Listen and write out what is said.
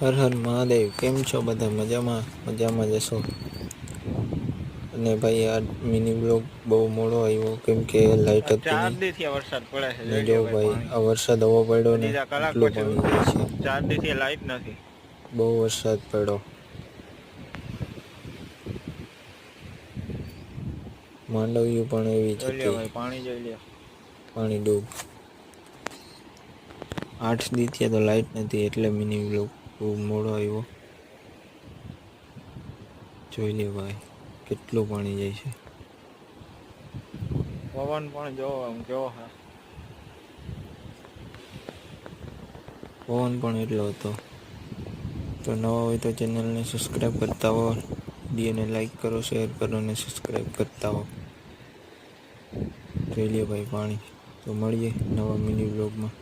હર હર મહાદેવ. કેમ છો બધા? મજામાં જશો. અને ભાઈ આ મિની બ્લોગ બહુ મોડો આવ્યો કેમ કે લાઈટ હતી ચાર નહીં. દી થી વરસાદ પડે છે, ને જોઈ જો લ્યો ભાઈ પાણી. આ વરસાદ હોવો પડ્યો ને હજી તો કલાક આટલું પછી પાણી જાય ઉઠ્યા, છે. 4 દી થી લાઈટ નથી. બહુ વરસાદ પડ્યો. માંડવ્યું પણ એવી જ જોઈ લ્યો હતી. ભાઈ પાણી જોઈ લ્યો. પાણી ડૂબ 8 દી થયા તો લાઈટ નથી એટલે મિની બ્લોગ બહુ મોડો આવ્યો. જોઈ લે ભાઈ કેટલું પાણી જાય છે. પવન પણ જોવો આમ કેવો છે. પવન પણ એટલો હતો. તો નવા હોય તો ચેનલને સબસ્ક્રાઈબ કરતા હો. વિડીયોને લાઈક કરો, શેર કરો અને સબસ્ક્રાઈબ કરતા હો. જોઈ લે ભાઈ પાણી. તો મળીએ નવા મિની બ્લોગમાં.